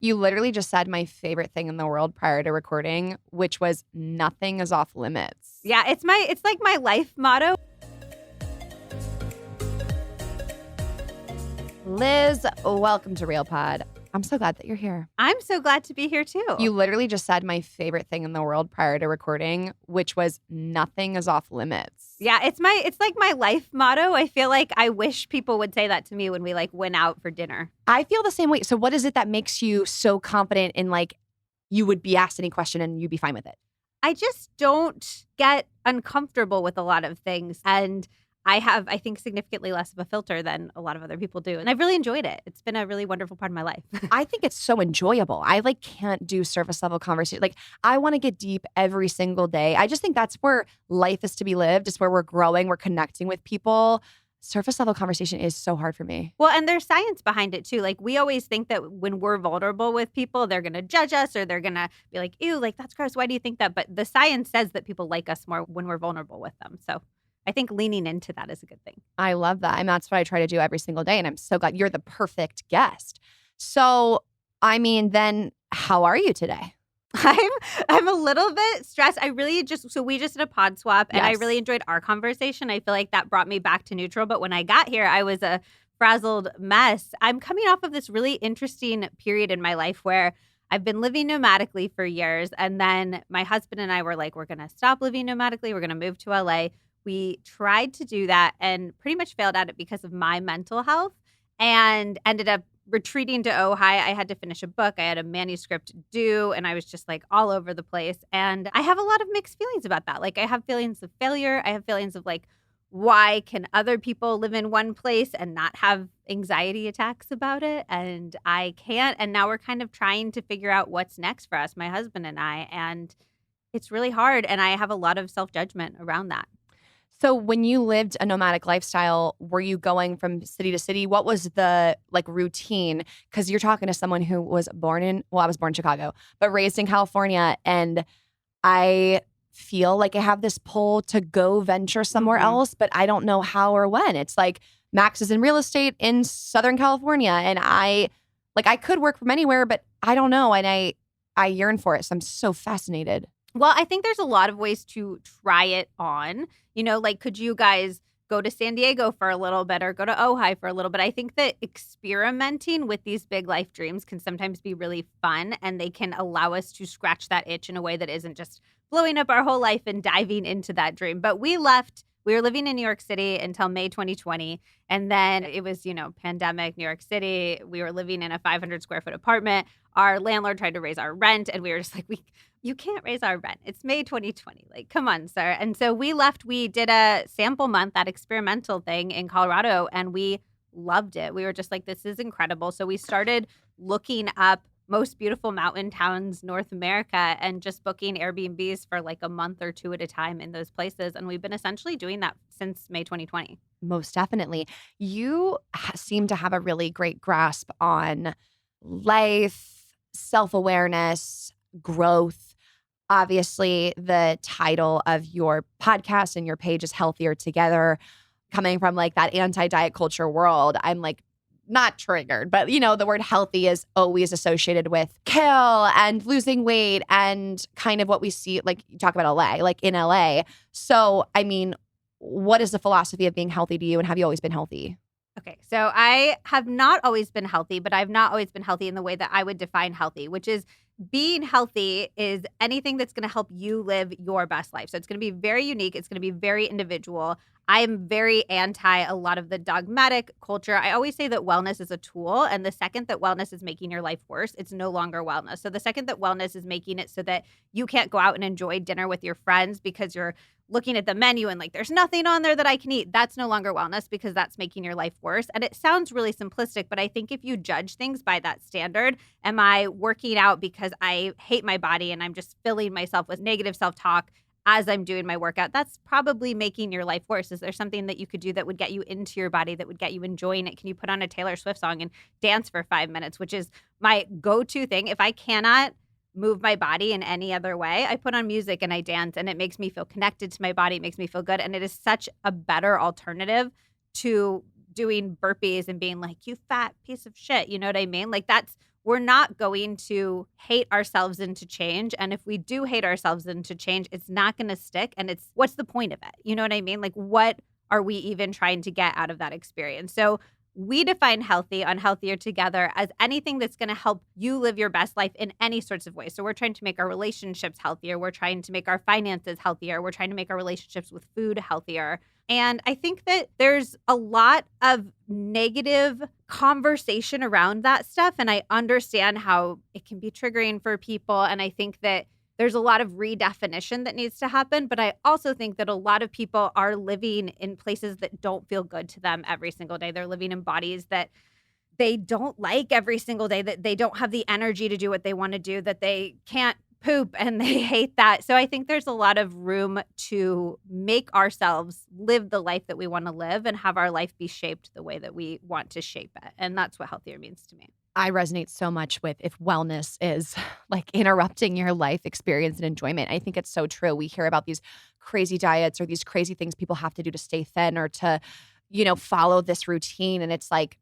You literally just said my favorite thing in the world prior to recording, which was nothing is off limits. Yeah, it's like my life motto. Liz, welcome to Real Pod. I'm so glad that you're here. I'm so glad to be here too. You literally just said my favorite thing in the world prior to recording, which was nothing is off limits. Yeah, it's like my life motto. I feel like I wish people would say that to me when we went out for dinner. I feel the same way. So what is it that makes you so confident in you would be asked any question and you'd be fine with it? I just don't get uncomfortable with a lot of things. And I have, I think, significantly less of a filter than a lot of other people do. And I've really enjoyed it. It's been a really wonderful part of my life. I think it's so enjoyable. I can't do surface level conversation. I want to get deep every single day. I just think that's where life is to be lived. It's where we're growing, we're connecting with people. Surface level conversation is so hard for me. Well, and there's science behind it too. We always think that when we're vulnerable with people, they're going to judge us or they're going to be like, ew, that's gross. Why do you think that? But the science says that people like us more when we're vulnerable with them. So I think leaning into that is a good thing. I love that. And that's what I try to do every single day. And I'm so glad you're the perfect guest. So, then how are you today? I'm a little bit stressed. We just did a pod swap and I Yes. really enjoyed our conversation. I feel like that brought me back to neutral. But when I got here, I was a frazzled mess. I'm coming off of this really interesting period in my life where I've been living nomadically for years. And then my husband and I were like, we're going to stop living nomadically. We're going to move to LA. We tried to do that and pretty much failed at it because of my mental health and ended up retreating to Ojai. I had to finish a book. I had a manuscript due and I was just all over the place. And I have a lot of mixed feelings about that. I have feelings of failure. I have feelings of why can other people live in one place and not have anxiety attacks about it? And I can't. And now we're kind of trying to figure out what's next for us, my husband and I. And it's really hard. And I have a lot of self-judgment around that. So when you lived a nomadic lifestyle, were you going from city to city? What was the routine? Because you're talking to someone who was I was born in Chicago, but raised in California. And I feel like I have this pull to go venture somewhere else, but I don't know how or when. It's Max is in real estate in Southern California. And I could work from anywhere, but I don't know. And I yearn for it. So I'm so fascinated. Well, I think there's a lot of ways to try it on. Could you guys go to San Diego for a little bit or go to Ojai for a little bit? I think that experimenting with these big life dreams can sometimes be really fun and they can allow us to scratch that itch in a way that isn't just blowing up our whole life and diving into that dream. But we were living in New York City until May 2020. And then it was, pandemic, New York City. We were living in a 500 square foot apartment. Our landlord tried to raise our rent and we were just you can't raise our rent. It's May 2020. Come on, sir. And so we left. We did a sample month, that experimental thing in Colorado, and we loved it. We were just this is incredible. So we started looking up most beautiful mountain towns, North America, and just booking Airbnbs for a month or two at a time in those places. And we've been essentially doing that since May 2020. Most definitely. You seem to have a really great grasp on life, self-awareness, growth. Obviously, the title of your podcast and your page is Healthier Together. Coming from that anti-diet culture world, I'm not triggered, but the word healthy is always associated with kale and losing weight and kind of what we see, you talk about LA, in LA. So, what is the philosophy of being healthy to you and have you always been healthy? Okay, so I have not always been healthy, but I've not always been healthy in the way that I would define healthy, which is being healthy is anything that's going to help you live your best life. So it's going to be very unique. It's going to be very individual. I am very anti a lot of the dogmatic culture. I always say that wellness is a tool. And the second that wellness is making your life worse, it's no longer wellness. So the second that wellness is making it so that you can't go out and enjoy dinner with your friends because you're looking at the menu and there's nothing on there that I can eat, that's no longer wellness because that's making your life worse. And it sounds really simplistic, but I think if you judge things by that standard, am I working out because I hate my body and I'm just filling myself with negative self-talk as I'm doing my workout? That's probably making your life worse. Is there something that you could do that would get you into your body, that would get you enjoying it? Can you put on a Taylor Swift song and dance for 5 minutes, which is my go-to thing? If I cannot move my body in any other way, I put on music and I dance and it makes me feel connected to my body. It makes me feel good. And it is such a better alternative to doing burpees and being you fat piece of shit. You know what I mean? That's we're not going to hate ourselves into change. And if we do hate ourselves into change, it's not going to stick. And it's what's the point of it? You know what I mean? Like, what are we even trying to get out of that experience? So we define healthy on Healthier Together as anything that's going to help you live your best life in any sorts of ways. So we're trying to make our relationships healthier. We're trying to make our finances healthier. We're trying to make our relationships with food healthier. And I think that there's a lot of negative conversation around that stuff. And I understand how it can be triggering for people. And I think that there's a lot of redefinition that needs to happen. But I also think that a lot of people are living in places that don't feel good to them every single day. They're living in bodies that they don't like every single day, that they don't have the energy to do what they want to do, that they can't poop and they hate that. So I think there's a lot of room to make ourselves live the life that we want to live and have our life be shaped the way that we want to shape it. And that's what healthier means to me. I resonate so much with if wellness is like interrupting your life experience and enjoyment. I think it's so true. We hear about these crazy diets or these crazy things people have to do to stay thin or to, follow this routine. And it's like,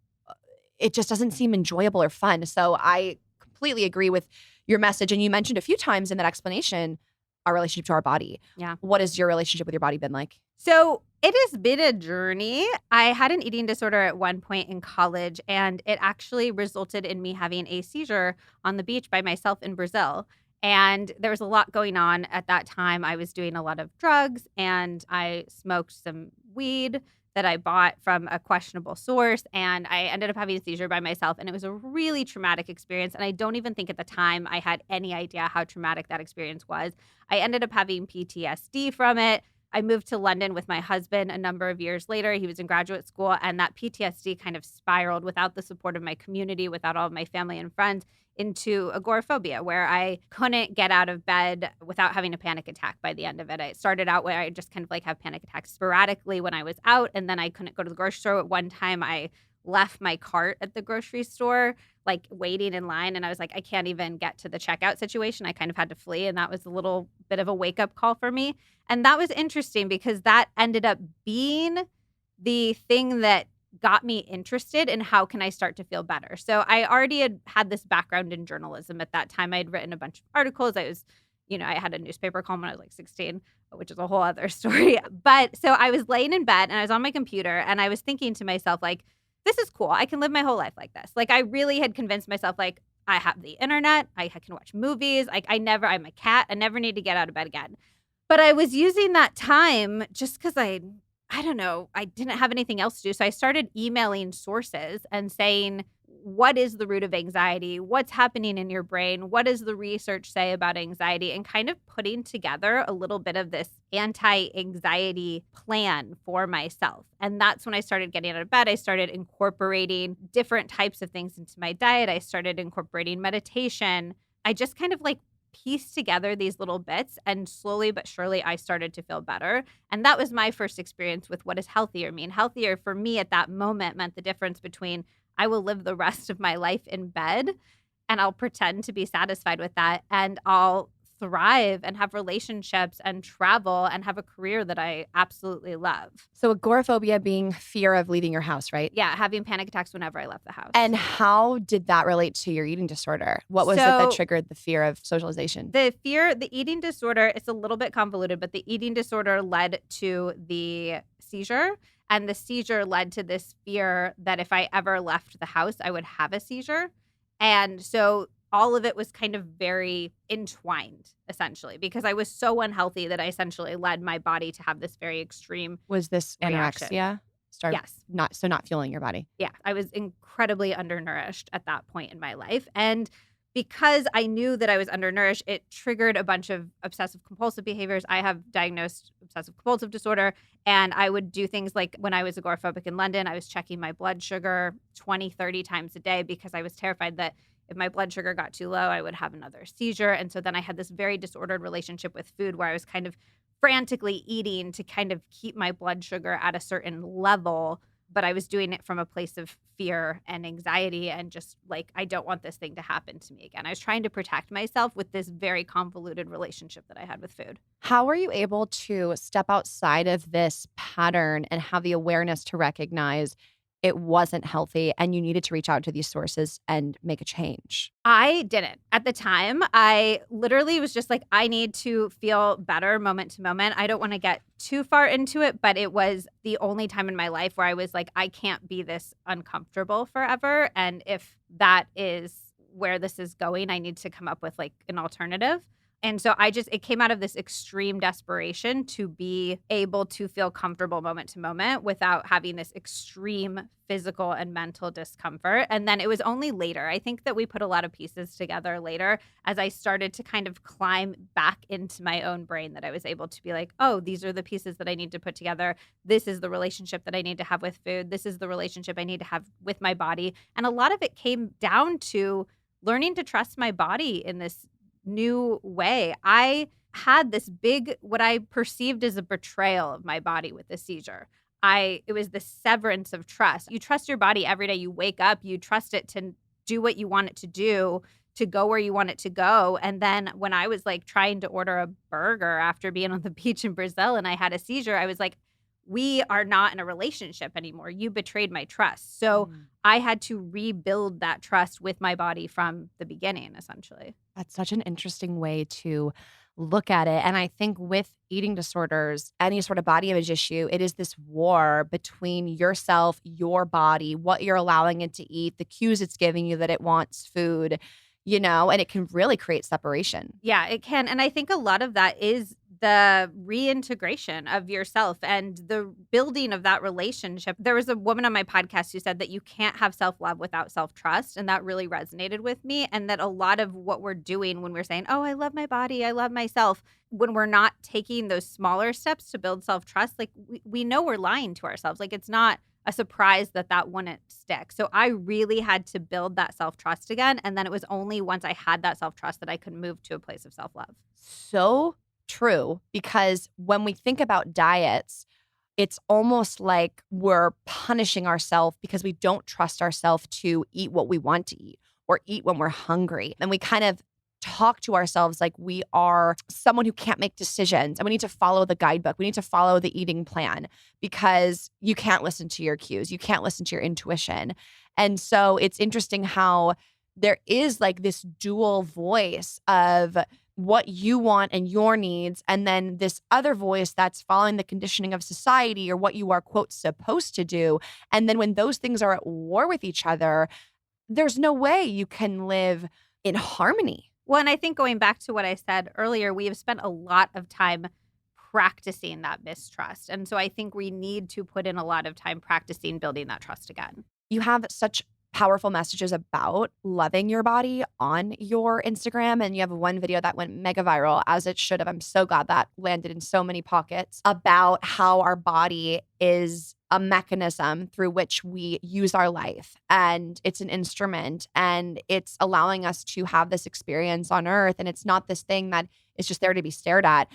it just doesn't seem enjoyable or fun. So I completely agree with your message. And you mentioned a few times in that explanation, our relationship to our body. Yeah. What has your relationship with your body been like? So it has been a journey. I had an eating disorder at one point in college, and it actually resulted in me having a seizure on the beach by myself in Brazil. And there was a lot going on at that time. I was doing a lot of drugs and I smoked some weed that I bought from a questionable source. And I ended up having a seizure by myself. And it was a really traumatic experience. And I don't even think at the time I had any idea how traumatic that experience was. I ended up having PTSD from it. I moved to London with my husband a number of years later. He was in graduate school, and that PTSD kind of spiraled without the support of my community, without all of my family and friends, into agoraphobia, where I couldn't get out of bed without having a panic attack by the end of it. It started out where I just kind of like have panic attacks sporadically when I was out, and then I couldn't go to the grocery store. At one time, I left my cart at the grocery store, like waiting in line. And I was like, I can't even get to the checkout situation. I kind of had to flee. And that was a little bit of a wake up call for me. And that was interesting because that ended up being the thing that got me interested in how can I start to feel better. So I already had this background in journalism at that time. I had written a bunch of articles. I had a newspaper column when I was like 16, which is a whole other story. But so I was laying in bed and I was on my computer and I was thinking to myself, like, this is cool. I can live my whole life like this. Like, I really had convinced myself, like, I have the internet. I can watch movies. Like, I'm a cat. I never need to get out of bed again. But I was using that time just because I don't know, I didn't have anything else to do. So I started emailing sources and saying, what is the root of anxiety? What's happening in your brain? What does the research say about anxiety? And kind of putting together a little bit of this anti-anxiety plan for myself. And that's when I started getting out of bed. I started incorporating different types of things into my diet. I started incorporating meditation. I just kind of like pieced together these little bits, and slowly but surely I started to feel better. And that was my first experience with what does healthier mean. Healthier for me at that moment meant the difference between I will live the rest of my life in bed and I'll pretend to be satisfied with that, and I'll thrive and have relationships and travel and have a career that I absolutely love. So agoraphobia being fear of leaving your house, right? Yeah, having panic attacks whenever I left the house. And how did that relate to your eating disorder? What was it that triggered the fear of socialization? The eating disorder, it's a little bit convoluted, but the eating disorder led to the seizure. And the seizure led to this fear that if I ever left the house, I would have a seizure. And so all of it was kind of very entwined, essentially, because I was so unhealthy that I essentially led my body to have this very extreme Was this reaction. anorexia? Yes. Not fueling your body. Yeah. I was incredibly undernourished at that point in my life. And because I knew that I was undernourished, it triggered a bunch of obsessive compulsive behaviors. I have diagnosed obsessive compulsive disorder, and I would do things like when I was agoraphobic in London, I was checking my blood sugar 20, 30 times a day because I was terrified that if my blood sugar got too low, I would have another seizure. And so then I had this very disordered relationship with food where I was kind of frantically eating to kind of keep my blood sugar at a certain level. But I was doing it from a place of fear and anxiety and just like, I don't want this thing to happen to me again. I was trying to protect myself with this very convoluted relationship that I had with food. How were you able to step outside of this pattern and have the awareness to recognize it wasn't healthy and you needed to reach out to these sources and make a change? I didn't. At the time, I literally was just like, I need to feel better moment to moment. I don't want to get too far into it, but it was the only time in my life where I was like, I can't be this uncomfortable forever. And if that is where this is going, I need to come up with like an alternative. And so it came out of this extreme desperation to be able to feel comfortable moment to moment without having this extreme physical and mental discomfort. And then it was only later, I think that we put a lot of pieces together later as I started to kind of climb back into my own brain, that I was able to be like, oh, these are the pieces that I need to put together. This is the relationship that I need to have with food. This is the relationship I need to have with my body. And a lot of it came down to learning to trust my body in this new way. I had this big, what I perceived as a betrayal of my body with the seizure. It was the severance of trust. You trust your body every day you wake up. You trust it to do what you want it to do, to go where you want it to go. And then when I was like trying to order a burger after being on the beach in Brazil and I had a seizure, I was like, we are not in a relationship anymore. You betrayed my trust. So I had to rebuild that trust with my body from the beginning, essentially. That's such an interesting way to look at it. And I think with eating disorders, any sort of body image issue, it is this war between yourself, your body, what you're allowing it to eat, the cues it's giving you that it wants food, and it can really create separation. Yeah, it can. And I think a lot of that is the reintegration of yourself and the building of that relationship. There was a woman on my podcast who said that you can't have self-love without self-trust. And that really resonated with me. And that a lot of what we're doing when we're saying, oh, I love my body, I love myself, when we're not taking those smaller steps to build self-trust, like we know we're lying to ourselves. Like it's not a surprise that wouldn't stick. So I really had to build that self-trust again. And then it was only once I had that self-trust that I could move to a place of self-love. So true, because when we think about diets, it's almost like we're punishing ourselves because we don't trust ourselves to eat what we want to eat or eat when we're hungry. And we kind of talk to ourselves like we are someone who can't make decisions and we need to follow the guidebook. We need to follow the eating plan because you can't listen to your cues. You can't listen to your intuition. And so it's interesting how there is like this dual voice of what you want and your needs, and then this other voice that's following the conditioning of society or what you are, quote, supposed to do. And then when those things are at war with each other, there's no way you can live in harmony. Well, and I think going back to what I said earlier, we have spent a lot of time practicing that mistrust. And so I think we need to put in a lot of time practicing building that trust again. You have such powerful messages about loving your body on your Instagram. And you have one video that went mega viral, as it should have. I'm so glad that landed in so many pockets, about how our body is a mechanism through which we use our life. And it's an instrument and it's allowing us to have this experience on earth. And it's not this thing that is just there to be stared at.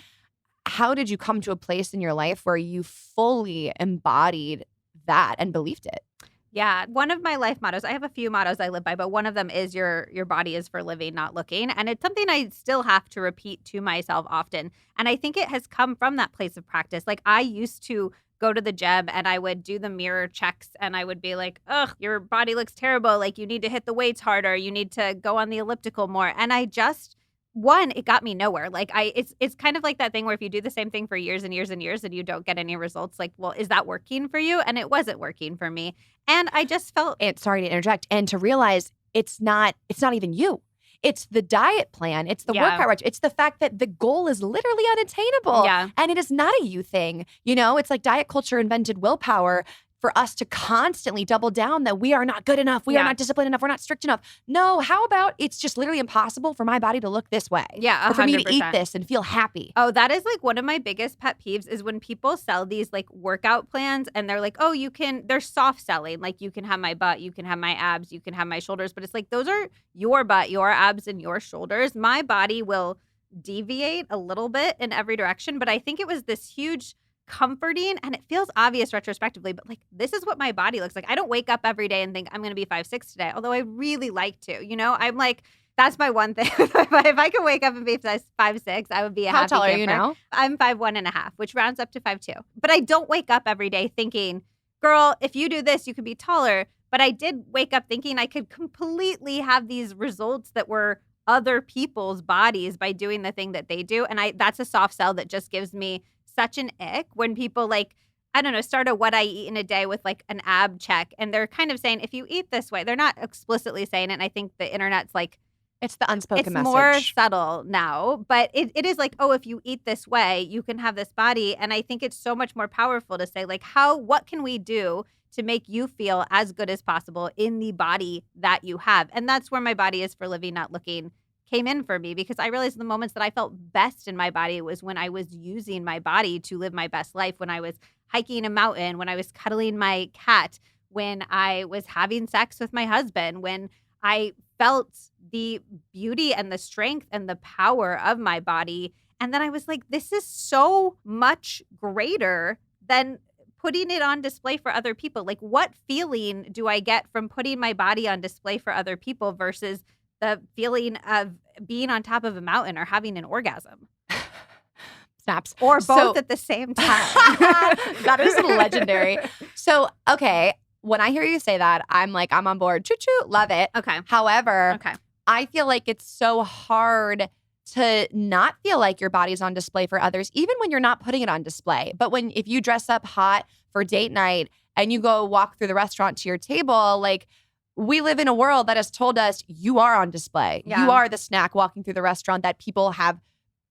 How did you come to a place in your life where you fully embodied that and believed it? Yeah. One of my life mottos, I have a few mottos I live by, but one of them is your body is for living, not looking. And it's something I still have to repeat to myself often. And I think it has come from that place of practice. Like I used to go to the gym and I would do the mirror checks and I would be like, ugh, your body looks terrible. Like you need to hit the weights harder. You need to go on the elliptical more. And I just, it got me nowhere. Like it's kind of like that thing where if you do the same thing for years and years and years and you don't get any results, like, well, is that working for you? And it wasn't working for me. And I just felt sorry to interject, and to realize it's not even you. It's the diet plan. It's the workout regimen. It's the fact that the goal is literally unattainable. Yeah. And it is not a you thing. It's like diet culture invented willpower for us to constantly double down that we are not good enough. We are not disciplined enough. We're not strict enough. No, how about it's just literally impossible for my body to look this way? Yeah, 100%. Or for me to eat this and feel happy. Oh, that is like one of my biggest pet peeves is when people sell these like workout plans and they're like, oh, they're soft selling. Like you can have my butt, you can have my abs, you can have my shoulders. But it's like, those are your butt, your abs, and your shoulders. My body will deviate a little bit in every direction. But I think it was this huge comforting, and it feels obvious retrospectively, but like this is what my body looks like. I don't wake up every day and think I'm going to be 5'6" today, although I really like to. I'm like, that's my one thing. If I could wake up and be 5'6", I would be a happy camper. How tall are you now? I'm 5'1.5", which rounds up to 5'2". But I don't wake up every day thinking, girl, if you do this, you could be taller. But I did wake up thinking I could completely have these results that were other people's bodies by doing the thing that they do. And that's a soft sell that just gives me such an ick when people like, I don't know, start a what I eat in a day with like an ab check. And they're kind of saying, if you eat this way, they're not explicitly saying it. And I think the internet's like, It's the unspoken it's message. more subtle now, but it is like, oh, if you eat this way, you can have this body. And I think it's so much more powerful to say like, what can we do to make you feel as good as possible in the body that you have? And that's where my body is for living, not looking came in for me, because I realized the moments that I felt best in my body was when I was using my body to live my best life, when I was hiking a mountain, when I was cuddling my cat, when I was having sex with my husband, when I felt the beauty and the strength and the power of my body. And then I was like, this is so much greater than putting it on display for other people. Like, what feeling do I get from putting my body on display for other people versus the feeling of being on top of a mountain or having an orgasm? Snaps. Or both at the same time. That is legendary. So, okay, when I hear you say that, I'm like, I'm on board. Choo-choo, love it. Okay. However, I feel like it's so hard to not feel like your body's on display for others, even when you're not putting it on display. But if you dress up hot for date night and you go walk through the restaurant to your table, like, we live in a world that has told us you are on display. Yeah. You are the snack walking through the restaurant that people have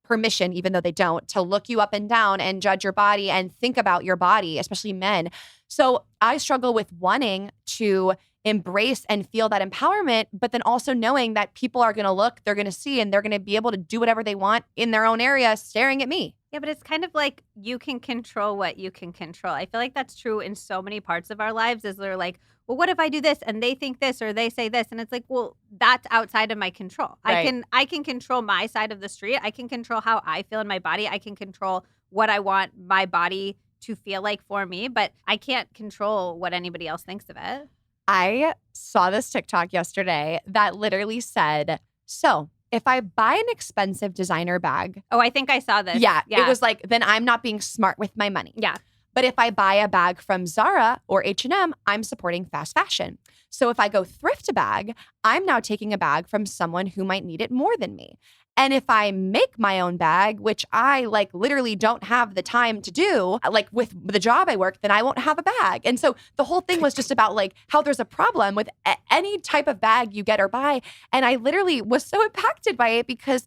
permission, even though they don't, to look you up and down and judge your body and think about your body, especially men. So I struggle with wanting to embrace and feel that empowerment, but then also knowing that people are going to look, they're going to see, and they're going to be able to do whatever they want in their own area staring at me. Yeah, but it's kind of like you can control what you can control. I feel like that's true in so many parts of our lives, is they're like, well, what if I do this and they think this or they say this? And it's like, well, that's outside of my control. Right. I can control my side of the street. I can control how I feel in my body. I can control what I want my body to feel like for me, but I can't control what anybody else thinks of it. I saw this TikTok yesterday that literally said, so if I buy an expensive designer bag. Oh, I think I saw this. Yeah. It was like, then I'm not being smart with my money. Yeah. But if I buy a bag from Zara or H&M, I'm supporting fast fashion. So if I go thrift a bag, I'm now taking a bag from someone who might need it more than me. And if I make my own bag, which I like literally don't have the time to do, like with the job I work, then I won't have a bag. And so the whole thing was just about like how there's a problem with any type of bag you get or buy. And I literally was so impacted by it because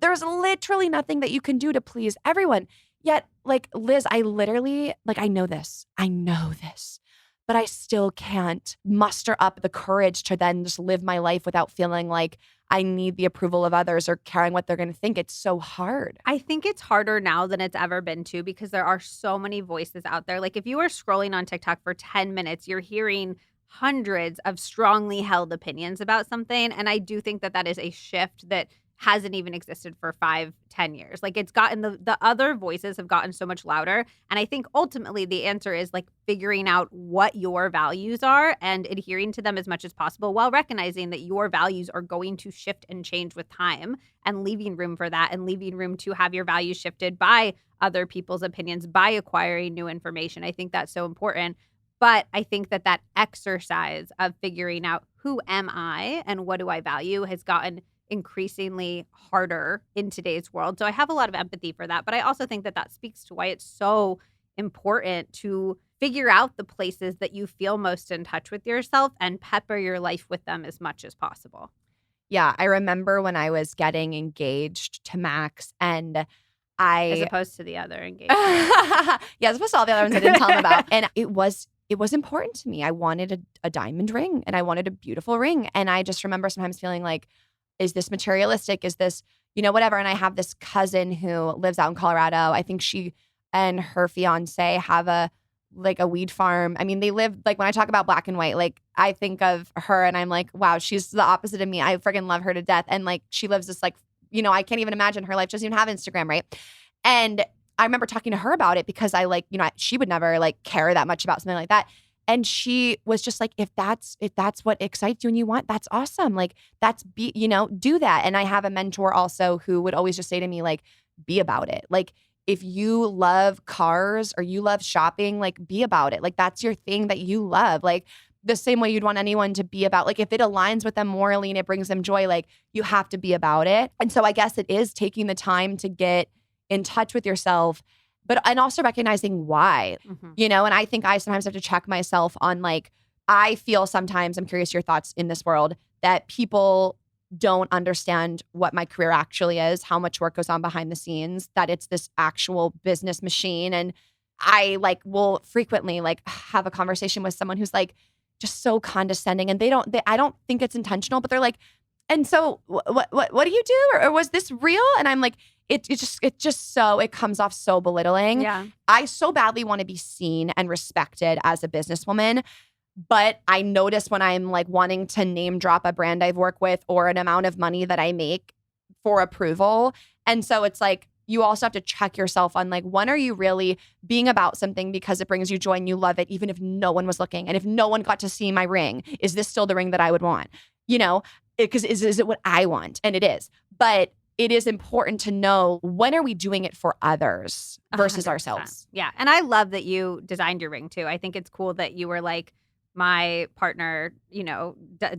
there's literally nothing that you can do to please everyone. Yet, like, Liz, I literally, like, I know this, but I still can't muster up the courage to then just live my life without feeling like I need the approval of others or caring what they're going to think. It's so hard. I think it's harder now than it's ever been too, because there are so many voices out there. Like, if you are scrolling on TikTok for 10 minutes, you're hearing hundreds of strongly held opinions about something. And I do think that that is a shift that hasn't even existed for 5-10 years. Like, it's gotten the other voices have gotten so much louder. And I think ultimately the answer is like figuring out what your values are and adhering to them as much as possible, while recognizing that your values are going to shift and change with time, and leaving room for that, and leaving room to have your values shifted by other people's opinions, by acquiring new information. I think that's so important. But I think that that exercise of figuring out who am I and what do I value has gotten increasingly harder in today's world. So I have a lot of empathy for that. But I also think that that speaks to why it's so important to figure out the places that you feel most in touch with yourself and pepper your life with them as much as possible. Yeah, I remember when I was getting engaged to Max, and As opposed to the other engagement. Yeah, as opposed to all the other ones I didn't tell him about. And it was important to me. I wanted a diamond ring, and I wanted a beautiful ring. And I just remember sometimes feeling like, is this materialistic? Is this, whatever? And I have this cousin who lives out in Colorado. I think she and her fiance have a weed farm. I mean, they live, like, when I talk about black and white, like, I think of her and I'm like, wow, she's the opposite of me. I freaking love her to death. And like, she lives this like, I can't even imagine her life. She doesn't even have Instagram, right? And I remember talking to her about it because I she would never like care that much about something like that. And she was just like, if that's what excites you and you want, that's awesome. Like, do that. And I have a mentor also who would always just say to me, like, be about it. Like, if you love cars or you love shopping, like be about it. Like that's your thing that you love. Like the same way you'd want anyone to be about, like if it aligns with them morally and it brings them joy, like you have to be about it. And so I guess it is taking the time to get in touch with yourself, and also recognizing why, and I think I sometimes have to check myself on like, I feel sometimes, I'm curious your thoughts in this world, that people don't understand what my career actually is, how much work goes on behind the scenes, that it's this actual business machine. And I like will frequently like have a conversation with someone who's like just so condescending, and I don't think it's intentional, but they're like, and so what do you do? Or was this real? And I'm like, it comes off so belittling. Yeah. I so badly want to be seen and respected as a businesswoman. But I notice when I'm like wanting to name drop a brand I've worked with or an amount of money that I make for approval. And so it's like, you also have to check yourself on like, when are you really being about something because it brings you joy and you love it, even if no one was looking and if no one got to see my ring? Is this still the ring that I would want? Because is it what I want? And it is. But it is important to know, when are we doing it for others versus 100%. ourselves? Yeah. And I love that you designed your ring too. I think it's cool that you were like, my partner,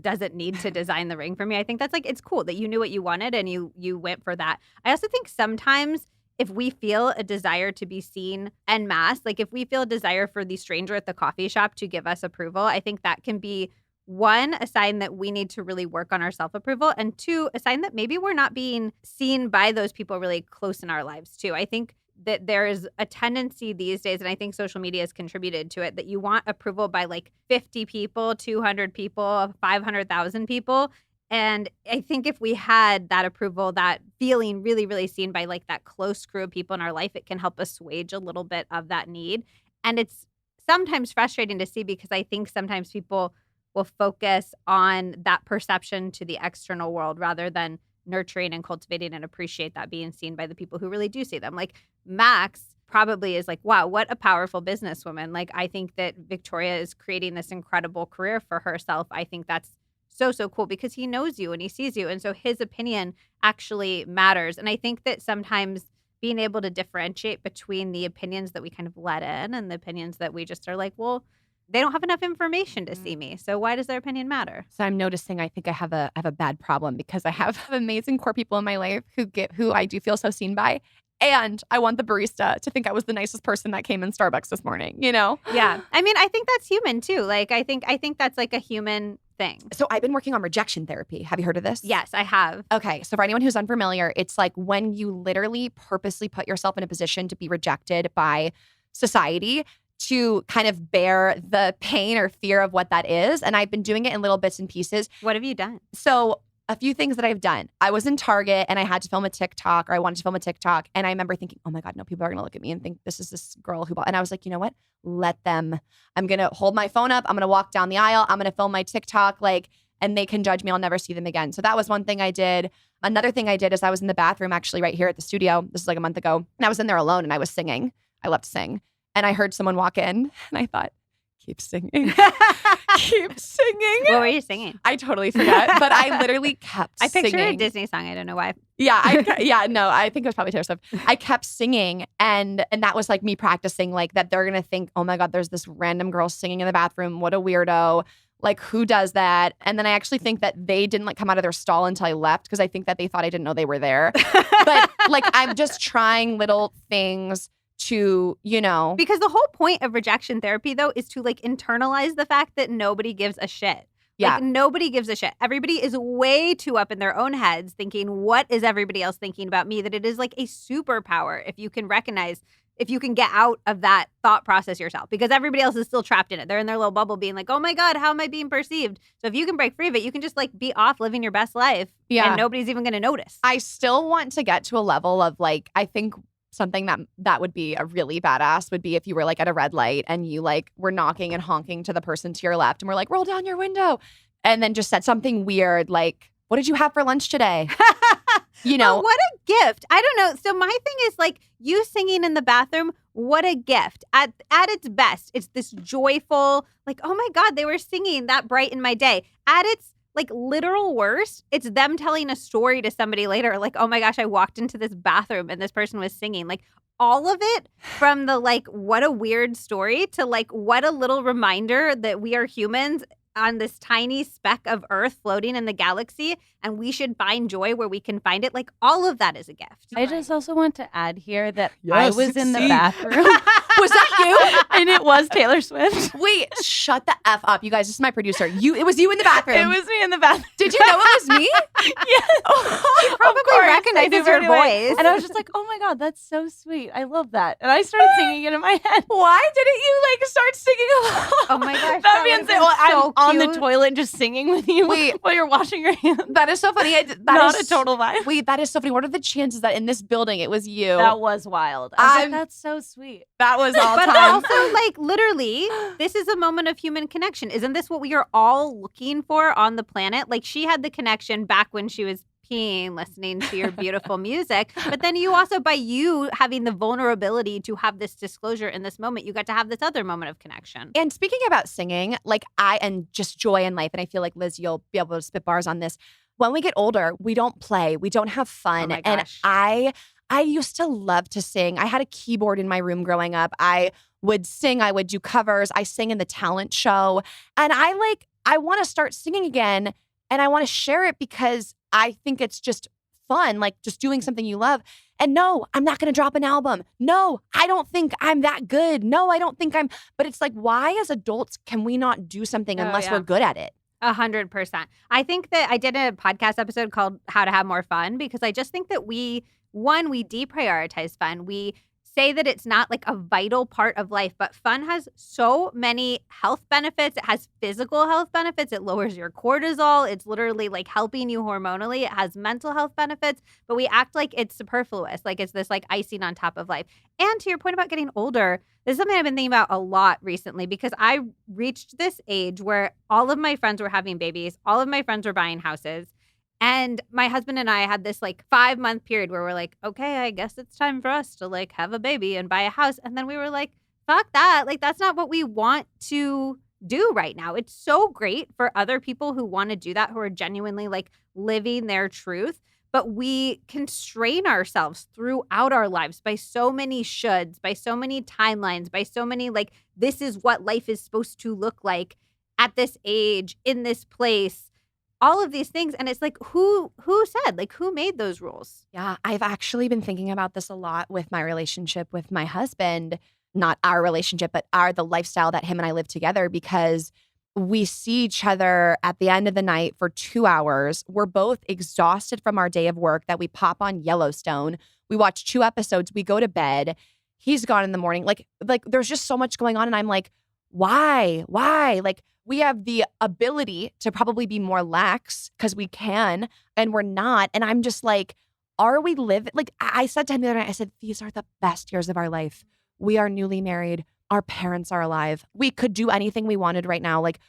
doesn't need to design the ring for me. I think that's like, it's cool that you knew what you wanted and you went for that. I also think sometimes if we feel a desire to be seen en masse, like if we feel a desire for the stranger at the coffee shop to give us approval, I think that can be, one, a sign that we need to really work on our self-approval, and two, a sign that maybe we're not being seen by those people really close in our lives too. I think that there is a tendency these days, and I think social media has contributed to it, that you want approval by like 50 people, 200 people, 500,000 people. And I think if we had that approval, that feeling really, really seen by like that close crew of people in our life, it can help assuage a little bit of that need. And it's sometimes frustrating to see, because I think sometimes people will focus on that perception to the external world rather than nurturing and cultivating and appreciate that being seen by the people who really do see them. Like Max probably is like, wow, what a powerful businesswoman. Like, I think that Victoria is creating this incredible career for herself. I think that's so, so cool, because he knows you and he sees you. And so his opinion actually matters. And I think that sometimes being able to differentiate between the opinions that we kind of let in and the opinions that we just are like, well, they don't have enough information to see me, so why does their opinion matter? So I'm noticing, I think I have a bad problem, because I have amazing core people in my life who I do feel so seen by. And I want the barista to think I was the nicest person that came in Starbucks this morning, Yeah. I mean, I think that's human too. Like, I think that's like a human thing. So I've been working on rejection therapy. Have you heard of this? Yes, I have. Okay. So for anyone who's unfamiliar, it's like when you literally purposely put yourself in a position to be rejected by society, to kind of bear the pain or fear of what that is. And I've been doing it in little bits and pieces. What have you done? So a few things that I've done. I was in Target and I had to film a TikTok, or I wanted to film a TikTok. And I remember thinking, oh my God, no, people are going to look at me and think this is this girl who bought. And I was like, you know what? Let them. I'm going to hold my phone up. I'm going to walk down the aisle. I'm going to film my TikTok, and they can judge me. I'll never see them again. So that was one thing I did. Another thing I did is I was in the bathroom, actually right here at the studio. This is like a month ago. And I was in there alone and I was singing. I love to sing. And I heard someone walk in and I thought, keep singing. Keep singing. What were you singing? I totally forgot, but I literally kept singing. I pictured a Disney song. I don't know why. Yeah, I think it was probably Taylor Swift. I kept singing, and that was like me practicing, like that they're going to think, oh my God, there's this random girl singing in the bathroom. What a weirdo. Like, who does that? And then I actually think that they didn't come out of their stall until I left, because I think that they thought I didn't know they were there. But I'm just trying little things to, Because the whole point of rejection therapy, though, is to internalize the fact that nobody gives a shit. Yeah. Nobody gives a shit. Everybody is way too up in their own heads thinking, what is everybody else thinking about me? That it is like a superpower if you can recognize, if you can get out of that thought process yourself, because everybody else is still trapped in it. They're in their little bubble being like, oh my God, how am I being perceived? So if you can break free of it, you can just be off living your best life. Yeah. And nobody's even going to notice. I still want to get to a level of I think something that would be a really badass would be if you were at a red light and you were knocking and honking to the person to your left and we're roll down your window, and then just said something weird like, what did you have for lunch today? Oh, what a gift. I don't know. So my thing is you singing in the bathroom, what a gift. At its best, it's this joyful, oh my God, they were singing, that brightened my day. At its like literal worst, it's them telling a story to somebody later. Like, oh my gosh, I walked into this bathroom and this person was singing. Like all of it from the like, what a weird story to like, what a little reminder that we are humans on this tiny speck of Earth floating in the galaxy, and we should find joy where we can find it. Like all of that is a gift. I just also want to add here that I Yes, was in the see. bathroom Was that and it was Taylor Swift. you? Wait, shut the F up. You guys, this is my producer. It was you in the bathroom. It was me in the bathroom. Did you know it was me? Yes. Probably recognizes your voice. And I was just like, oh my God, that's so sweet. I love that. And I started singing it in my head. Why didn't you like start singing along? Oh my gosh. That means that I'm on the cute. toilet just singing with you Wait. while you're washing your hands. That is so funny. Not a total vibe. Wait, that is so funny. What are the chances that in this building it was you? That was wild. I was I'm- like, that's so sweet. That was all But time. also, like, literally, this is a moment of human connection. Isn't this what we are all looking for on the planet? Like, she had the connection back when she was peeing, listening to your beautiful music. But then you also, by you having the vulnerability to have this disclosure in this moment, you got to have this other moment of connection. And speaking about singing, and just joy in life, and I feel like Liz, you'll be able to spit bars on this. When we get older, we don't play, we don't have fun. Oh my And gosh. I used to love to sing. I had a keyboard in my room growing up. I would sing, I would do covers. I sang in the talent show. And I want to start singing again, and I want to share it because I think it's just fun, like just doing something you love. And no, I'm not going to drop an album. No, I don't think I'm that good. No, I don't think but it's like, why as adults can we not do something Oh, unless yeah. we're good at it? 100%. I think that I did a podcast episode called How to Have More Fun because I just think that we deprioritize fun. We say that it's not like a vital part of life, but fun has so many health benefits. It has physical health benefits. It lowers your cortisol. It's literally like helping you hormonally. It has mental health benefits, but we act like it's superfluous, like it's this like icing on top of life. And to your point about getting older, this is something I've been thinking about a lot recently because I reached this age where all of my friends were having babies. All of my friends were buying houses. And my husband and I had this like 5-month period where we're like, okay, I guess it's time for us to like have a baby and buy a house. And then we were like, fuck that. Like, that's not what we want to do right now. It's so great for other people who want to do that, who are genuinely like living their truth. But we constrain ourselves throughout our lives by so many shoulds, by so many timelines, by so many like, this is what life is supposed to look like at this age, in this place. All of these things. And it's like, who said, like, who made those rules? Yeah, I've actually been thinking about this a lot with my relationship with my husband. Not our relationship, but the lifestyle that him and I live together, because we see each other at the end of the night for 2 hours. We're both exhausted from our day of work that we pop on Yellowstone. We watch 2 episodes. We go to bed. He's gone in the morning. Like there's just so much going on. And I'm like, why? Like, we have the ability to probably be more lax because we can, and we're not. And I'm just like, are we living? Like I said to him the other night, I said, these are the best years of our life. We are newly married. Our parents are alive. We could do anything we wanted right now. Like,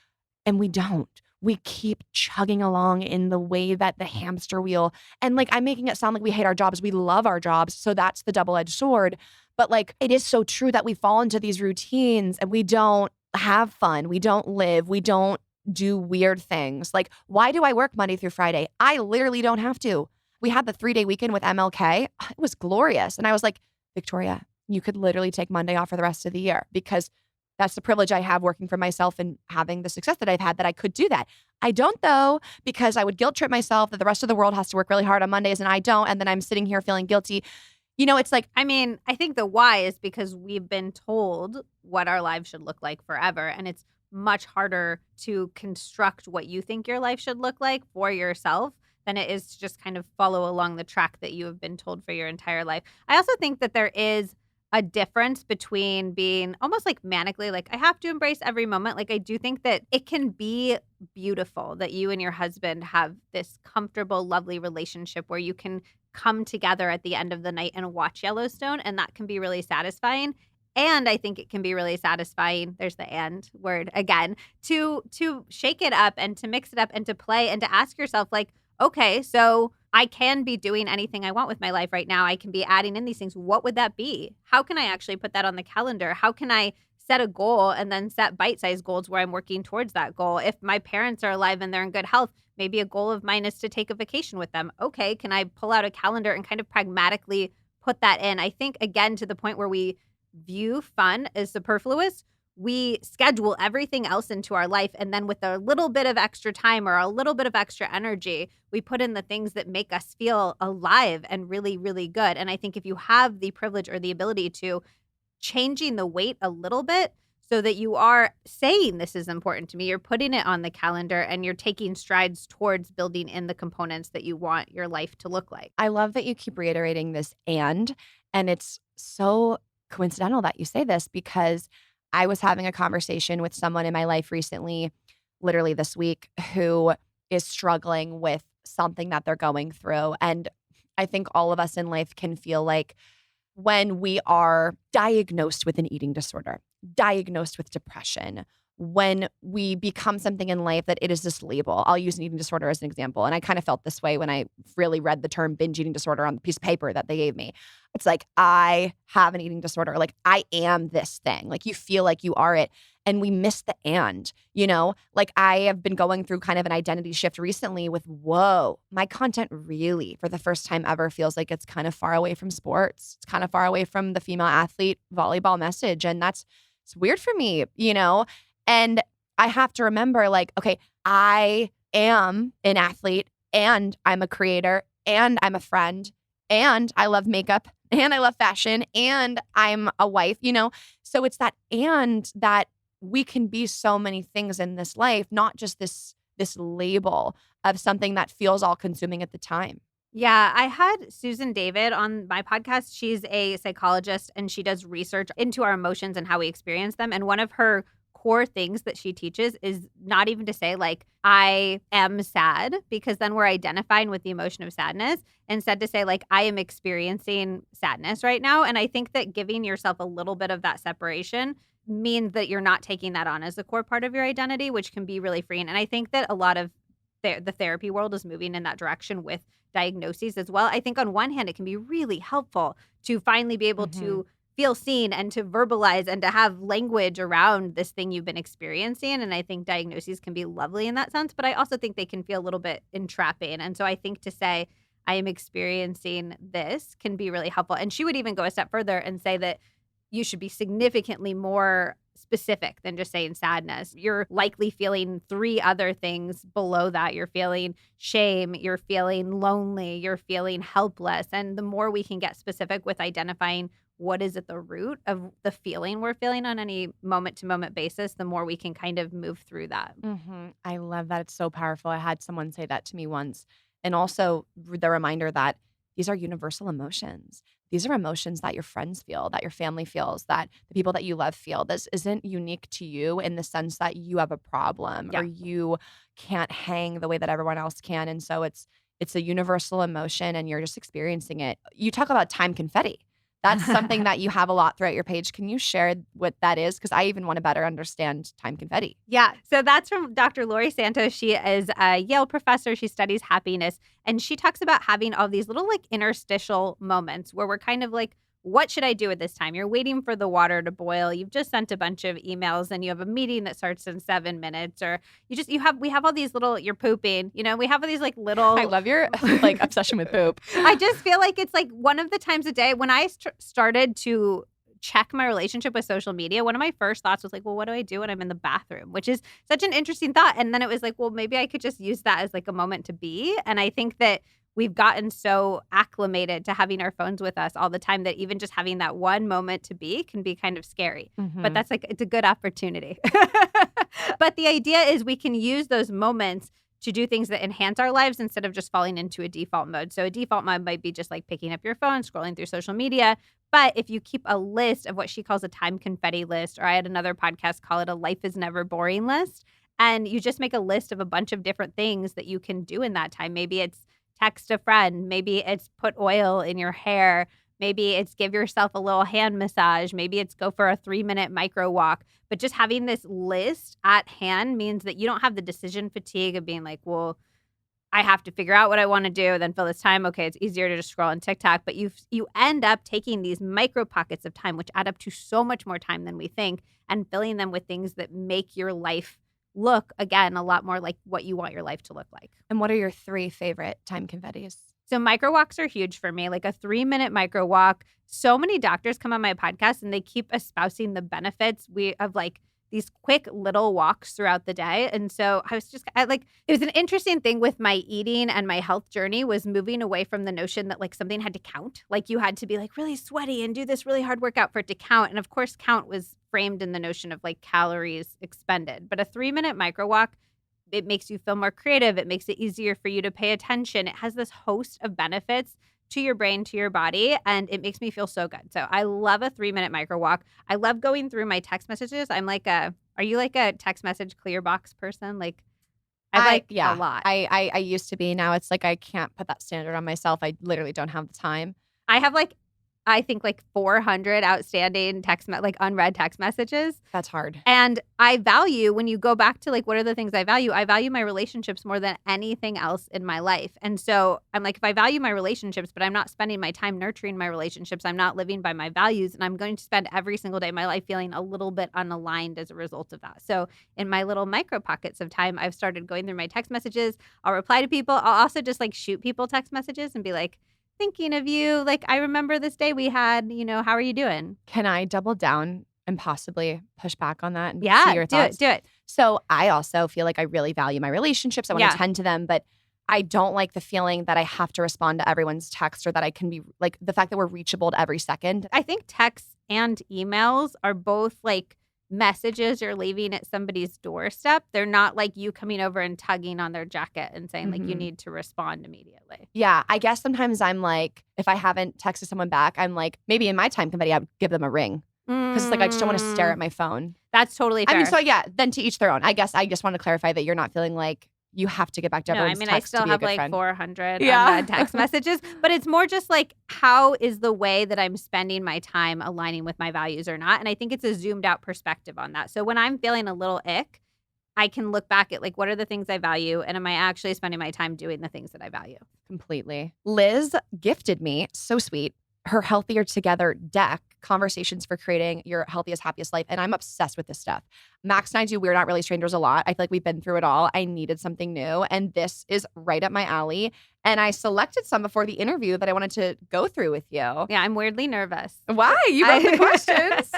and we don't. We keep chugging along in the way that the hamster wheel. And like, I'm making it sound like we hate our jobs. We love our jobs. So that's the double-edged sword. But like, it is so true that we fall into these routines and we don't have fun. We don't live. We don't do weird things. Like, why do I work Monday through Friday? I literally don't have to. We had the 3-day weekend with MLK. It was glorious. And I was like, Victoria, you could literally take Monday off for the rest of the year because that's the privilege I have working for myself and having the success that I've had, that I could do that. I don't though, because I would guilt trip myself that the rest of the world has to work really hard on Mondays and I don't. And then I'm sitting here feeling guilty. You know, it's like, I mean, I think the why is because we've been told what our lives should look like forever. And it's much harder to construct what you think your life should look like for yourself than it is to just kind of follow along the track that you have been told for your entire life. I also think that there is a difference between being almost like manically, like I have to embrace every moment. Like I do think that it can be beautiful that you and your husband have this comfortable, lovely relationship where you can come together at the end of the night and watch Yellowstone, and that can be really satisfying. And I think it can be really satisfying, there's the and word again, to shake it up and to mix it up and to play and to ask yourself like, okay, so I can be doing anything I want with my life right now. I can be adding in these things. What would that be? How can I actually put that on the calendar? How can I set a goal and then set bite-sized goals where I'm working towards that goal? If my parents are alive and they're in good health, Maybe a goal of mine is to take a vacation with them. Okay, can I pull out a calendar and kind of pragmatically put that in? I think, again, to the point where we view fun as superfluous, we schedule everything else into our life. And then with a little bit of extra time or a little bit of extra energy, we put in the things that make us feel alive and really, really good. And I think if you have the privilege or the ability to changing the weight a little bit so that you are saying this is important to me, you're putting it on the calendar and you're taking strides towards building in the components that you want your life to look like. I love that you keep reiterating this and it's so coincidental that you say this because I was having a conversation with someone in my life recently, literally this week, who is struggling with something that they're going through. And I think all of us in life can feel like when we are diagnosed with an eating disorder, diagnosed with depression, when we become something in life that it is this label. I'll use an eating disorder as an example. And I kind of felt this way when I really read the term binge eating disorder on the piece of paper that they gave me. It's like, I have an eating disorder. Like, I am this thing. Like, you feel like you are it. And we miss the and, like I have been going through kind of an identity shift recently with, whoa, my content really for the first time ever feels like it's kind of far away from sports. It's kind of far away from the female athlete volleyball message. And it's weird for me, And I have to remember, like, okay, I am an athlete and I'm a creator and I'm a friend and I love makeup and I love fashion and I'm a wife, So it's that and that we can be so many things in this life, not just this label of something that feels all consuming at the time. Yeah, I had Susan David on my podcast. She's a psychologist and she does research into our emotions and how we experience them. And one of her core things that she teaches is not even to say like, I am sad, because then we're identifying with the emotion of sadness, instead to say like, I am experiencing sadness right now. And I think that giving yourself a little bit of that separation means that you're not taking that on as a core part of your identity, which can be really freeing. And I think that a lot of the therapy world is moving in that direction with diagnoses as well. I think on one hand, it can be really helpful to finally be able to feel seen and to verbalize and to have language around this thing you've been experiencing. And I think diagnoses can be lovely in that sense, but I also think they can feel a little bit entrapping. And so I think to say, I am experiencing this can be really helpful. And she would even go a step further and say that you should be significantly more specific than just saying sadness. You're likely feeling 3 other things below that. You're feeling shame, you're feeling lonely, you're feeling helpless. And the more we can get specific with identifying what is at the root of the feeling we're feeling on any moment-to-moment basis, the more we can kind of move through that. I love that. It's so powerful. I had someone say that to me once. And also the reminder that these are universal emotions. These are emotions that your friends feel, that your family feels, that the people that you love feel. This isn't unique to you in the sense that you have a problem or you can't hang the way that everyone else can. And so it's a universal emotion and you're just experiencing it. You talk about time confetti. That's something that you have a lot throughout your page. Can you share what that is? Because I even want to better understand time confetti. Yeah. So that's from Dr. Lori Santos. She is a Yale professor. She studies happiness. And she talks about having all these little like interstitial moments where we're kind of like, what should I do at this time? You're waiting for the water to boil. You've just sent a bunch of emails and you have a meeting that starts in 7 minutes, or we have all these little, you're pooping, we have all these like little. I love your like obsession with poop. I just feel like it's like one of the times a day when I started to check my relationship with social media, one of my first thoughts was like, well, what do I do when I'm in the bathroom? Which is such an interesting thought. And then it was like, well, maybe I could just use that as like a moment to be. And I think that we've gotten so acclimated to having our phones with us all the time that even just having that one moment to be can be kind of scary. But that's like, it's a good opportunity. But the idea is we can use those moments to do things that enhance our lives instead of just falling into a default mode. So a default mode might be just like picking up your phone, scrolling through social media. But if you keep a list of what she calls a time confetti list, or I had another podcast call it a life is never boring list, and you just make a list of a bunch of different things that you can do in that time. Maybe it's text a friend. Maybe it's put oil in your hair. Maybe it's give yourself a little hand massage. Maybe it's go for a 3-minute micro walk. But just having this list at hand means that you don't have the decision fatigue of being like, well, I have to figure out what I want to do, then fill this time. Okay, it's easier to just scroll on TikTok. But you end up taking these micro pockets of time, which add up to so much more time than we think, and filling them with things that make your life look, again, a lot more like what you want your life to look like. And what are your 3 favorite time confettis? So micro walks are huge for me, like a 3-minute micro walk. So many doctors come on my podcast and they keep espousing the benefits of like these quick little walks throughout the day. And so it was an interesting thing with my eating and my health journey was moving away from the notion that like something had to count. Like you had to be like really sweaty and do this really hard workout for it to count. And of course, count was framed in the notion of like calories expended. But a 3-minute micro walk, it makes you feel more creative. It makes it easier for you to pay attention. It has this host of benefits to your brain, to your body, and it makes me feel so good. So I love a 3-minute micro walk. I love going through my text messages. Are you like a text message clear box person? Like a lot. I used to be. Now it's like I can't put that standard on myself. I literally don't have the time. I have I think 400 outstanding unread text messages. That's hard. And I value, when you go back to what are the things I value my relationships more than anything else in my life. And so I'm like, if I value my relationships, but I'm not spending my time nurturing my relationships, I'm not living by my values, and I'm going to spend every single day of my life feeling a little bit unaligned as a result of that. So in my little micro pockets of time, I've started going through my text messages. I'll reply to people. I'll also just shoot people text messages and be like, thinking of you. I remember this day we had, how are you doing? Can I double down and possibly push back on that and see your thoughts? Do it. So I also feel like I really value my relationships. I want to tend to them, but I don't like the feeling that I have to respond to everyone's text or that I can be the fact that we're reachable at every second. I think texts and emails are both messages you're leaving at somebody's doorstep. They're not you coming over and tugging on their jacket and saying you need to respond immediately. Yeah, I guess sometimes I'm if I haven't texted someone back, I'm maybe in my time confetti, I would give them a ring because I just don't want to stare at my phone. That's totally fair. I mean, so yeah, then to each their own. I guess I just want to clarify that you're not feeling you have to get back to everyone's text. I still to be have a good friend. 400 unread text messages, but it's more just how is the way that I'm spending my time aligning with my values or not? And I think it's a zoomed out perspective on that. So when I'm feeling a little ick, I can look back at what are the things I value, and am I actually spending my time doing the things that I value? Completely. Liz gifted me, so sweet, her Healthier Together deck, Conversations for Creating Your Healthiest, Happiest Life. And I'm obsessed with this stuff. Max and I do We're Not Really Strangers a lot. I feel like we've been through it all. I needed something new. And this is right up my alley. And I selected some before the interview that I wanted to go through with you. Yeah, I'm weirdly nervous. Why? You wrote the questions.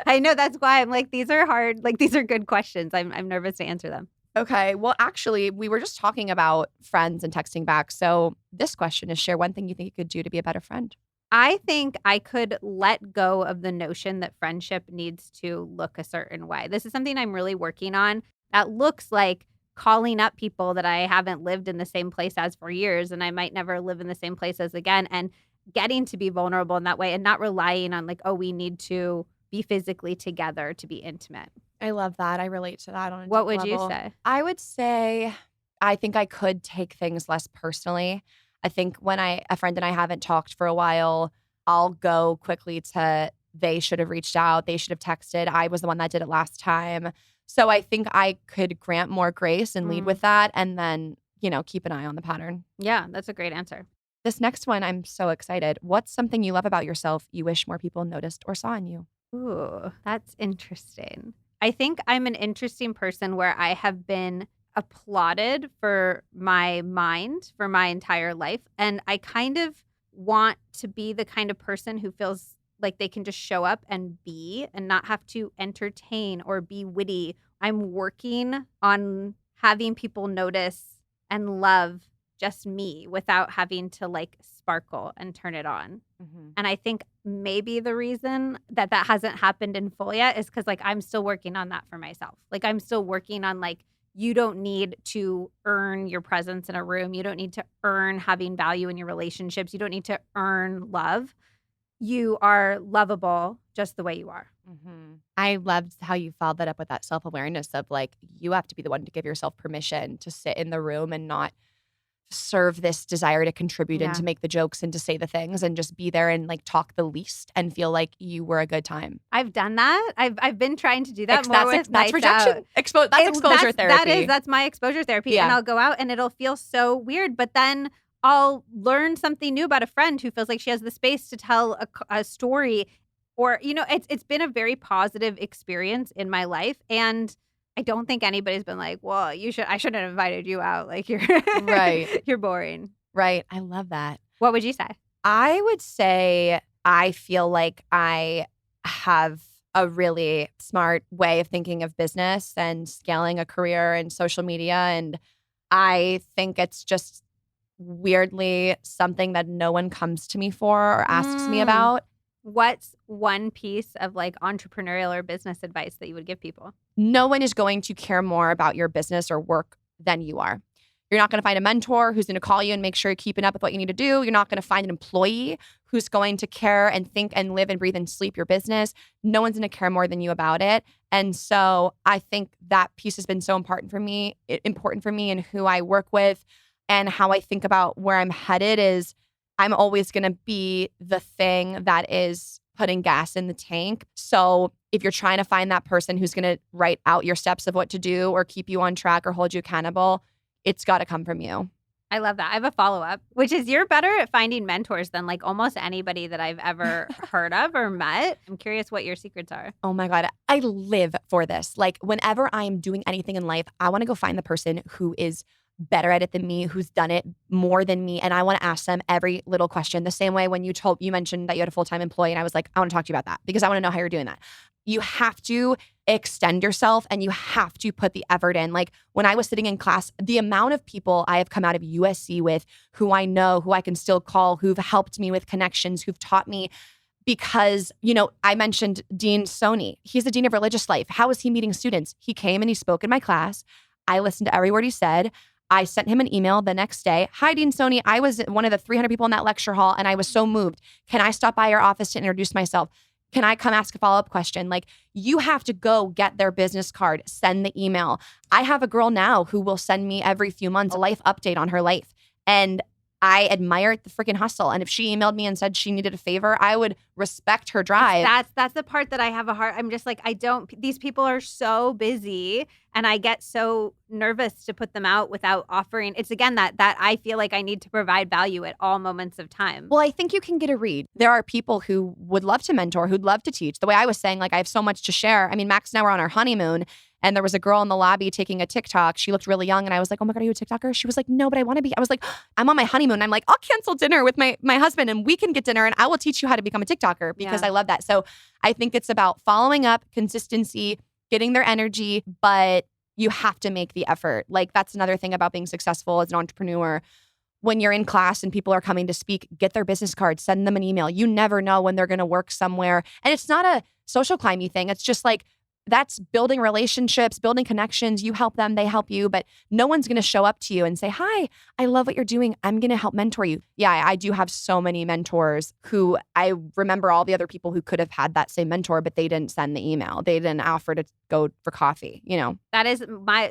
I know. That's why I'm these are hard. These are good questions. I'm nervous to answer them. Okay. Well, actually, we were just talking about friends and texting back. So this question is, share one thing you think you could do to be a better friend. I think I could let go of the notion that friendship needs to look a certain way. This is something I'm really working on. That looks like calling up people that I haven't lived in the same place as for years, and I might never live in the same place as again, and getting to be vulnerable in that way and not relying on we need to be physically together to be intimate. I love that. I relate to that on a What deep would level. you say? I would say I think I could take things less personally. I think when a friend and I haven't talked for a while, I'll go quickly to they should have reached out. They should have texted. I was the one that did it last time. So I think I could grant more grace and lead with that and then, keep an eye on the pattern. Yeah, that's a great answer. This next one, I'm so excited. What's something you love about yourself you wish more people noticed or saw in you? Ooh, that's interesting. I think I'm an interesting person where I have been applauded for my mind for my entire life. And I kind of want to be the kind of person who feels like they can just show up and be and not have to entertain or be witty. I'm working on having people notice and love just me without having to sparkle and turn it on. Mm-hmm. And I think maybe the reason that hasn't happened in full yet is because I'm still working on that for myself. I'm still working on you don't need to earn your presence in a room. You don't need to earn having value in your relationships. You don't need to earn love. You are lovable just the way you are. Mm-hmm. I loved how you followed that up with that self-awareness of you have to be the one to give yourself permission to sit in the room and not serve this desire to contribute and to make the jokes and to say the things and just be there and talk the least and feel like you were a good time. I've done that. I've been trying to do that more with that's rejection. That's exposure therapy. That's my exposure therapy. Yeah. And I'll go out and it'll feel so weird, but then I'll learn something new about a friend who feels like she has the space to tell a story, or it's been a very positive experience in my life. And I don't think anybody's been like, well, I shouldn't have invited you out. Like you're Right. you're boring. Right. I love that. What would you say? I would say I feel like I have a really smart way of thinking of business and scaling a career in social media. And I think it's just weirdly something that no one comes to me for or asks me Mm. about. What's one piece of like entrepreneurial or business advice that you would give people? No one is going to care more about your business or work than you are. You're not going to find a mentor who's going to call you and make sure you're keeping up with what you need to do. You're not going to find an employee who's going to care and think and live and breathe and sleep your business. No one's going to care more than you about it. And so I think that piece has been so important for me and who I work with and how I think about where I'm headed is I'm always going to be the thing that is putting gas in the tank. So if you're trying to find that person who's going to write out your steps of what to do or keep you on track or hold you accountable, it's got to come from you. I love that. I have a follow-up, which is you're better at finding mentors than like almost anybody that I've ever heard of or met. I'm curious what your secrets are. Oh my God. I live for this. Like whenever I'm doing anything in life, I want to go find the person who is better at it than me, who's done it more than me. And I want to ask them every little question. The same way when you mentioned that you had a full-time employee and I was like, I want to talk to you about that because I want to know how you're doing that. You have to extend yourself and you have to put the effort in. Like when I was sitting in class, the amount of people I have come out of USC with who I know, who I can still call, who've helped me with connections, who've taught me because, I mentioned Dean Sony. He's the Dean of Religious Life. How is he meeting students? He came and he spoke in my class. I listened to every word he said. I sent him an email the next day. Hi, Dean Sony. I was one of the 300 people in that lecture hall and I was so moved. Can I stop by your office to introduce myself? Can I come ask a follow-up question? Like you have to go get their business card, send the email. I have a girl now who will send me every few months a life update on her life. And I admire the freaking hustle. And if she emailed me and said she needed a favor, I would respect her drive. That's the part that I have a hard. I'm just like, these people are so busy and I get so nervous to put them out without offering. It's again that I feel like I need to provide value at all moments of time. Well, I think you can get a read. There are people who would love to mentor, who'd love to teach. The way I was saying, like, I have so much to share. I mean, Max and I were on our honeymoon and there was a girl in the lobby taking a TikTok. She looked really young and I was like, oh my God, are you a TikToker? She was like, no, but I want to be. I was like, I'm on my honeymoon. I'm like, I'll cancel dinner with my husband and we can get dinner and I will teach you how to become a TikToker because I love that. So I think it's about following up, consistency, getting their energy, but you have to make the effort. Like that's another thing about being successful as an entrepreneur. When you're in class and people are coming to speak, get their business cards, send them an email. You never know when they're going to work somewhere. And it's not a social climbing thing. It's just like, that's building relationships, building connections. You help them, they help you, but no one's going to show up to you and say, hi, I love what you're doing. I'm going to help mentor you. Yeah, I do have so many mentors who I remember all the other people who could have had that same mentor, but they didn't send the email. They didn't offer to go for coffee, That is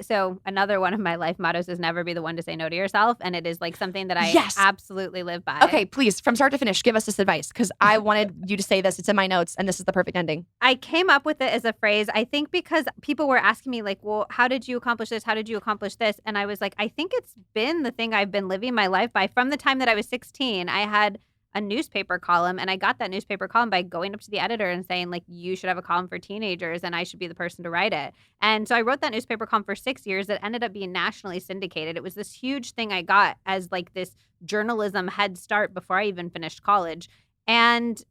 so another one of my life mottos is never be the one to say no to yourself. And it is like something that I absolutely live by. Okay, please, from start to finish, give us this advice because I wanted you to say this. It's in my notes and this is the perfect ending. I came up with it as a phrase, I think because people were asking me like, well, how did you accomplish this? How did you accomplish this? And I was like, I think it's been the thing I've been living my life by. From the time that I was 16, I had a newspaper column and I got that newspaper column by going up to the editor and saying like, you should have a column for teenagers and I should be the person to write it. And so I wrote that newspaper column for 6 years. It ended up being nationally syndicated. It was this huge thing I got as like this journalism head start before I even finished college. And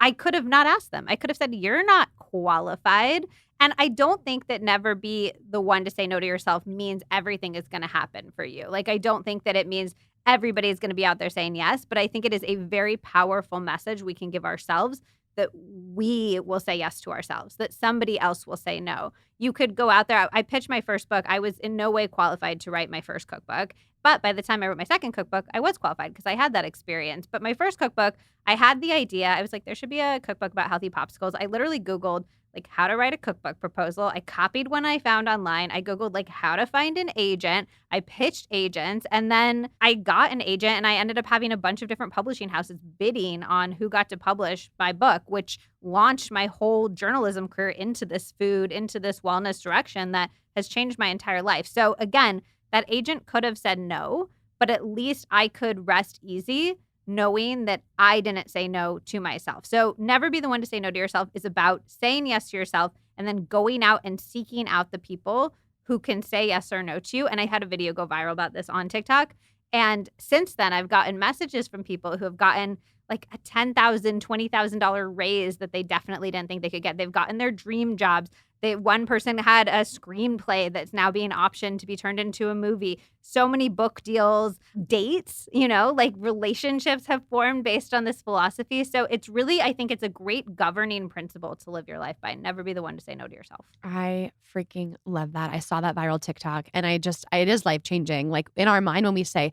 I could have not asked them. I could have said, you're not qualified. And I don't think that never be the one to say no to yourself means everything is going to happen for you. Like, I don't think that it means everybody is going to be out there saying yes, but I think it is a very powerful message we can give ourselves that we will say yes to ourselves, that somebody else will say no. You could go out there. I pitched my first book. I was in no way qualified to write my first cookbook. But by the time I wrote my second cookbook, I was qualified because I had that experience. But my first cookbook, I had the idea. I was like, there should be a cookbook about healthy popsicles. I literally Googled like how to write a cookbook proposal. I copied one I found online. I Googled like how to find an agent. I pitched agents and then I got an agent and I ended up having a bunch of different publishing houses bidding on who got to publish my book, which launched my whole journalism career into this food, into this wellness direction that has changed my entire life. So again, that agent could have said no, but at least I could rest easy knowing that I didn't say no to myself. So never be the one to say no to yourself is about saying yes to yourself and then going out and seeking out the people who can say yes or no to you. And I had a video go viral about this on TikTok. And since then, I've gotten messages from people who have gotten like a $10,000, $20,000 raise that they definitely didn't think they could get. They've gotten their dream jobs. One person had a screenplay that's now being optioned to be turned into a movie. So many book deals, dates, like relationships have formed based on this philosophy. So it's really, I think it's a great governing principle to live your life by. Never be the one to say no to yourself. I freaking love that. I saw that viral TikTok and it is life changing. Like in our mind when we say,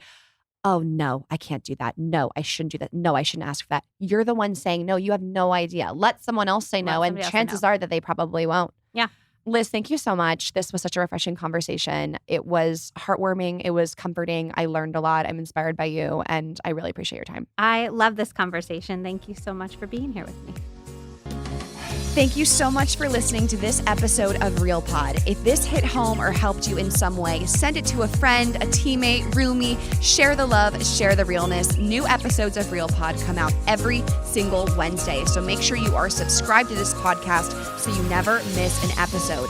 oh, no, I can't do that. No, I shouldn't do that. No, I shouldn't ask for that. You're the one saying no. You have no idea. Let someone else say no. And chances are that they probably won't. Yeah. Liz, thank you so much. This was such a refreshing conversation. It was heartwarming. It was comforting. I learned a lot. I'm inspired by you. And I really appreciate your time. I love this conversation. Thank you so much for being here with me. Thank you so much for listening to this episode of Real Pod. If this hit home or helped you in some way, send it to a friend, a teammate, roomie. Share the love, share the realness. New episodes of Real Pod come out every single Wednesday. So make sure you are subscribed to this podcast so you never miss an episode.